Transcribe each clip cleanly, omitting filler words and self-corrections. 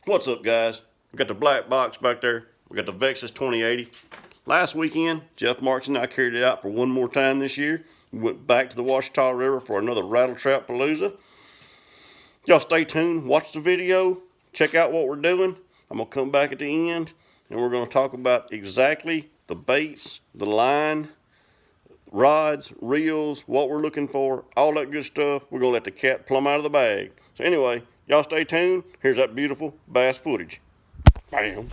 What's up, guys? We got the black box back there. We got the Vexus 2080. Last weekend, Jeff Marks and I carried it out for one more time this year. We went back to the Ouachita River for another rattle trap palooza. Y'all stay tuned, watch the video, check out what we're doing. I'm gonna come back at the end and we're gonna talk about exactly the baits, the line, rods, reels, what we're looking for, all that good stuff. We're gonna let the cat plumb out of the bag. So anyway, y'all stay tuned. Here's that beautiful bass footage. Bam.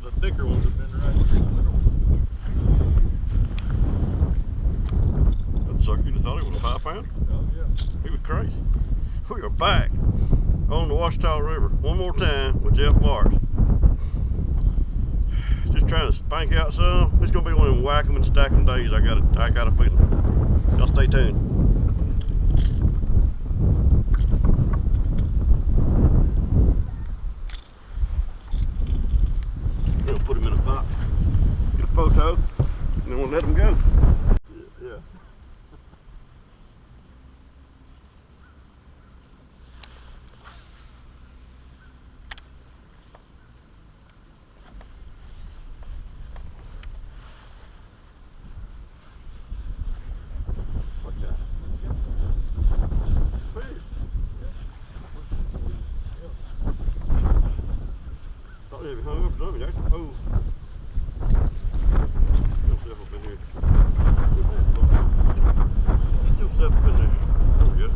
The thicker ones have been right in the middle. That sucker, you just thought he was a 5 pounder? Oh, yeah. He was crazy. We are back on the Ouachita River one more time with Jeff Marks. Just trying to spank out some. It's gonna be one of them whack 'em and stack 'em days. I got a feeling. Y'all stay tuned. We'll put him in a box, get a photo, and then we'll let him go. Yeah. Thought he hung up something. That's a pole. Still up in here. Still up in there. There we go.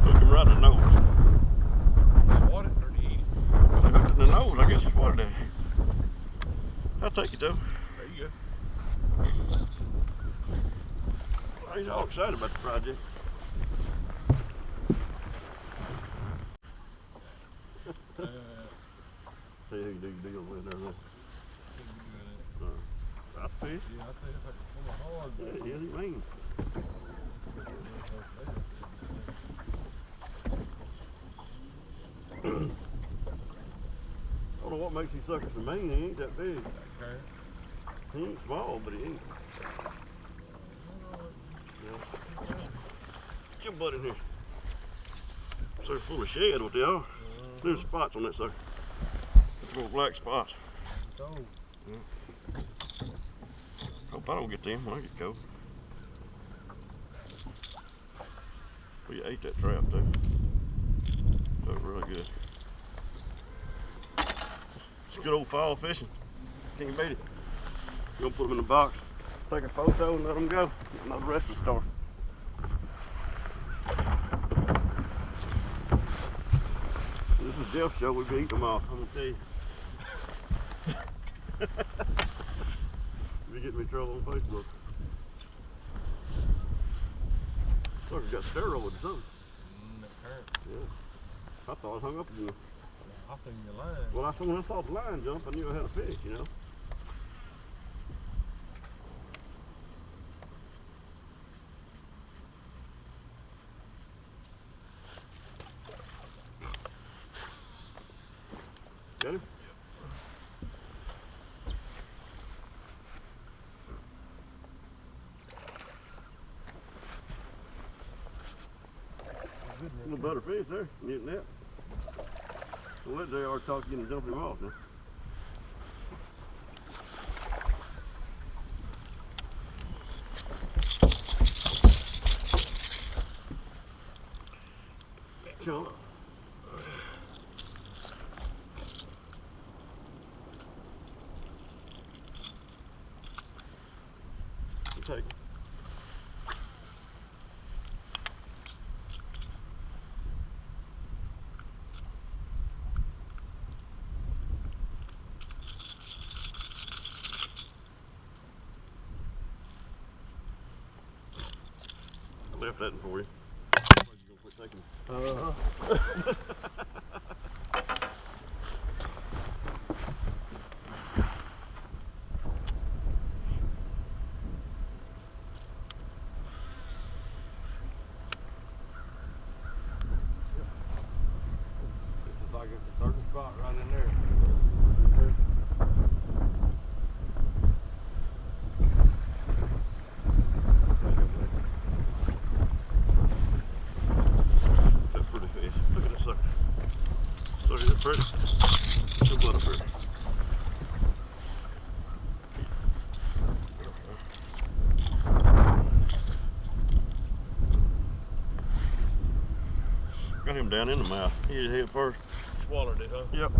Hook him right in the nose. Swat it or do you eat it? Hooked it in the nose, I guess is what it is. I'll take it though. There you go. He's all excited about the project. See who do deal with there. Right fish? Yeah, I think if I could pull it hard. Yeah, he mean. I don't know what makes these suckers so mean. He ain't that big. Okay. He ain't small, but he ain't. Yeah. Get your butt in here. So full of shed what they are. There's spots on that sucker. Little black spots. Cold. Yeah. Hope I don't get them when I get cold. We ate that trap too. That was really good. It's good old fall fishing. Can't beat it. You're gonna put them in the box, take a photo and let them go. Get the rest of the store. This is Jeff's show. We be eating them off. I'm gonna tell you. You get me in trouble on Facebook. Look, it got steroids or something. Yeah. I thought it hung up again. I think your line. Well, when I saw the line jump, I knew I had a fish, you know. Got him? A little better fish there, getting that. So let JR talk to you and jump him off now. Jump. Take it. left that for you. It's like it's a certain spot right in there. That's pretty fish. Look at that sucker. Look at that pretty. Some butter pretty. Got him down in the mouth. He hit his head first. Swallowed it, huh? Yep.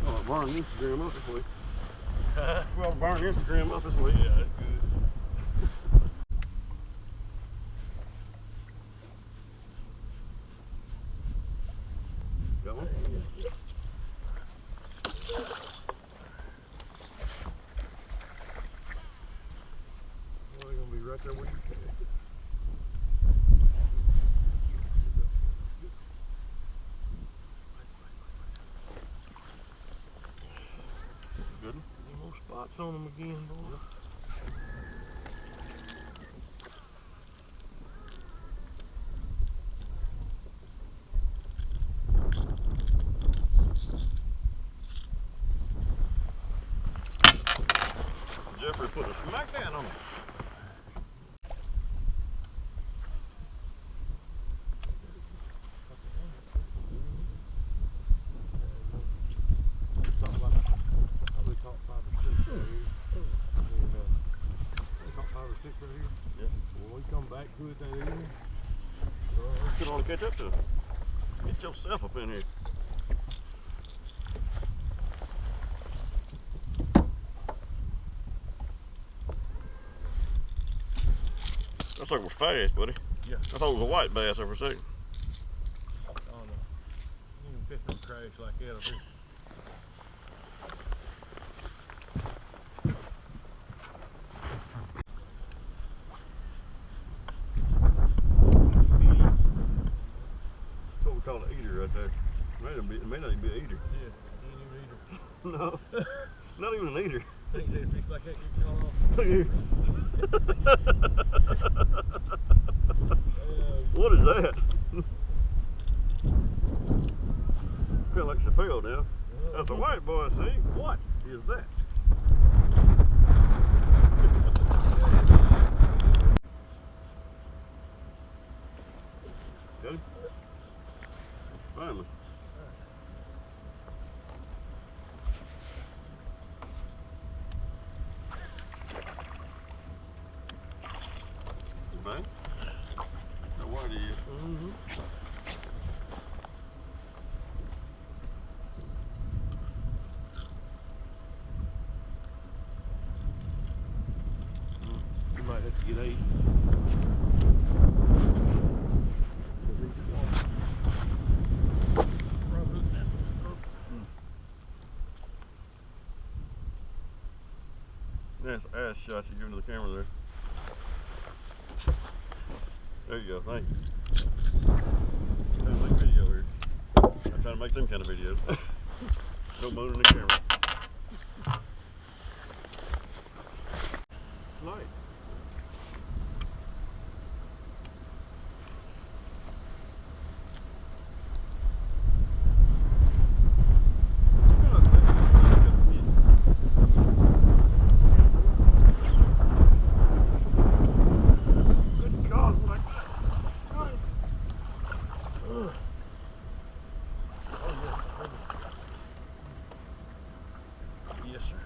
Oh, burn Instagram up this week. Well, burn Instagram up this week. Yeah, that's good. Got one? Well, they're gonna be right there where you can. Good. Any more spots on them again, boy? Jeffrey put a smack down on me. Probably caught 5 or 6 right here. And, we caught 5 or 6 right here. Yeah. When we come back to it that evening, You could only catch up to it. Get yourself up in here. That sucker was fast, buddy. yeah. I thought it was a white bass there for a second. Oh no. You can fish no crabs like that up here. That's what we call an eater right there. It may not even be an eater. Yeah, he ain't even eater. No, not even an eater. Think they fish like that get caught off. Look here. What is that? Feel like Chappelle now. That's a white boy, see? What is that? Got him? Finally. Man, how wide are you? You might have to get 8. That's an ass shot you're giving to the camera there. There you go, thank you. I'm trying to make video here. I'm trying to make them kind of videos. No moaning the camera. Light. Good God, what I got? Yes, sir.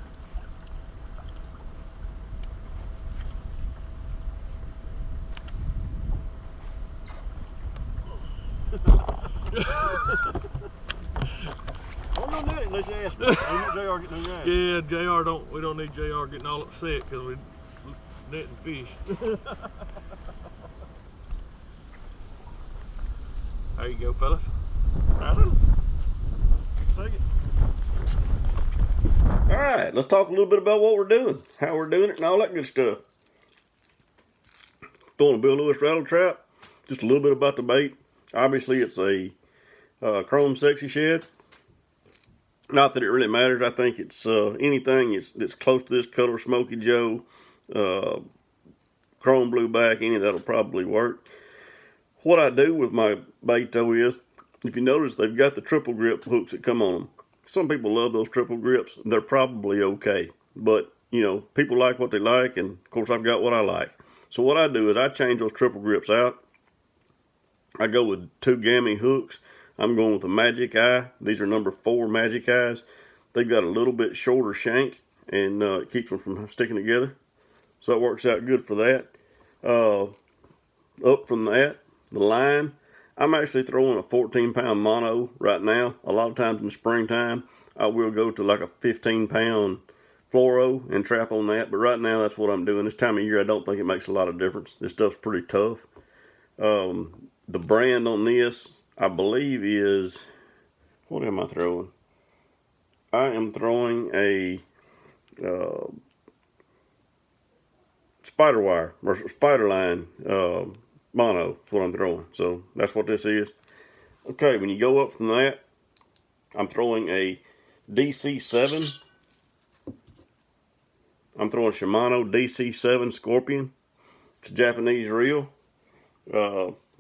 Oh no, that ain't Unless you ask me. Don't let JR get no gas. Yeah, we don't need JR getting all upset because we netting fish. There you go, fellas. Take it. All right, let's talk a little bit about what we're doing, how we're doing it, and all that good stuff. Throwing a Bill Lewis rattle trap. Just a little bit about the bait. Obviously, it's a chrome sexy shed. Not that it really matters. I think it's anything that's close to this color, Smoky Joe, chrome blue back, any of that'll probably work. What I do with my bait though is, if you notice, they've got the triple grip hooks that come on them. Some people love those triple grips. They're probably okay, but you know, people like what they like, and of course I've got what I like. So what I do is I change those triple grips out. I go with 2 gammy hooks. I'm going with a Magic Eye. These are number 4 Magic Eyes. They've got a little bit shorter shank, and it keeps them from sticking together. So it works out good for that. Up from that, the line, I'm actually throwing a 14-pound mono right now. A lot of times in the springtime, I will go to like a 15-pound fluoro and trap on that. But right now, that's what I'm doing. This time of year, I don't think it makes a lot of difference. This stuff's pretty tough. The brand on this, I believe, is, what am I throwing? I am throwing a spider wire or spider line mono. That's what I'm throwing. So that's what this is. Okay, when you go up from that, I'm throwing a DC7. I'm throwing a Shimano DC7 Scorpion. It's a Japanese reel.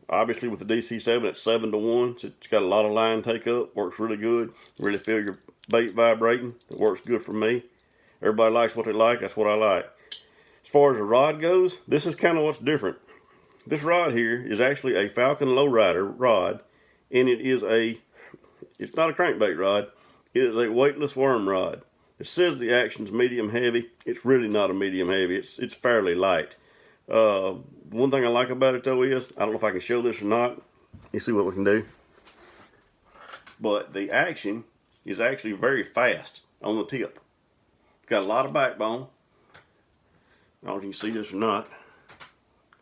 Obviously with the DC7 it's 7-to-1, so it's got a lot of line take up, works really good. Really feel your bait vibrating. It works good for me. Everybody likes what they like, that's what I like. As far as the rod goes, this is kind of what's different. This rod here is actually a Falcon Lowrider rod, and it's not a crankbait rod, it is a weightless worm rod. It says the action's medium heavy. It's really not a medium heavy, it's fairly light. One thing I like about it though is, I don't know if I can show this or not. You see what we can do. But the action is actually very fast on the tip. It's got a lot of backbone. I don't know if you can see this or not.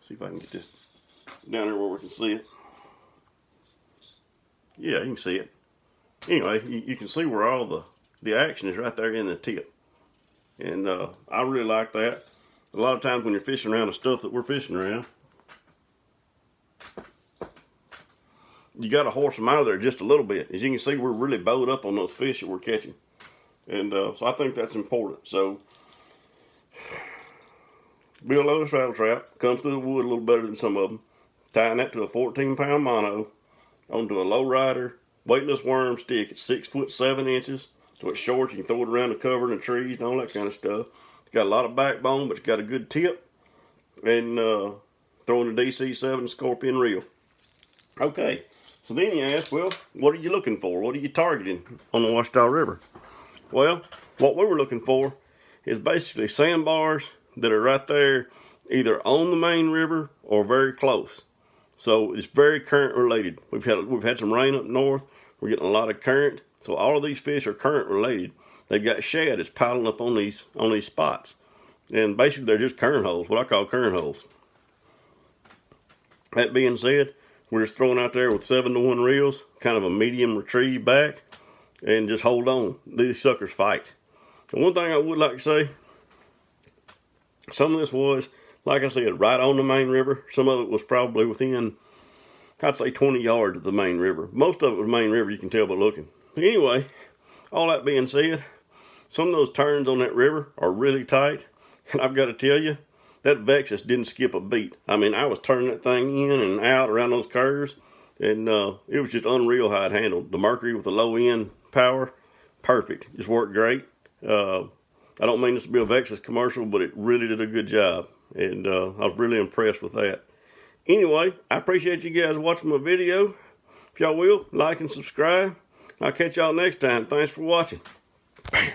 See if I can get this down there where we can see it. Yeah, you can see it. Anyway, you can see where all the action is right there in the tip. And I really like that. A lot of times when you're fishing around the stuff that we're fishing around, you got to horse them out of there just a little bit. As you can see, we're really bowed up on those fish that we're catching. And so I think that's important. So, Bill Lewis rattle trap, comes through the wood a little better than some of them. Tying that to a 14-pound mono onto a lowrider weightless worm stick. It's 6 foot 7 inches. So it's short, you can throw it around the cover and the trees and all that kind of stuff. Got a lot of backbone, but it's got a good tip. And throwing a DC7 Scorpion reel. Okay, so then you ask, well, what are you looking for? What are you targeting on the Ouachita River? Well, what we were looking for is basically sandbars that are right there, either on the main river or very close. So it's very current related. We've had some rain up north. We're getting a lot of current. So all of these fish are current related. They've got shad that's piling up on these spots. And basically they're just current holes, what I call current holes. That being said, we're just throwing out there with 7-to-1 reels, kind of a medium retrieve back, and just hold on. These suckers fight. The one thing I would like to say, some of this was, like I said, right on the main river. Some of it was probably within, I'd say 20 yards of the main river. Most of it was main river, you can tell by looking. But anyway, all that being said, some of those turns on that river are really tight. And I've got to tell you, that Vexus didn't skip a beat. I mean, I was turning that thing in and out around those curves, and it was just unreal how it handled. The Mercury with the low end power, perfect. Just worked great. I don't mean this to be a Vexus commercial, but it really did a good job. And I was really impressed with that. Anyway, I appreciate you guys watching my video. If y'all will, like and subscribe. I'll catch y'all next time. Thanks for watching. Bam.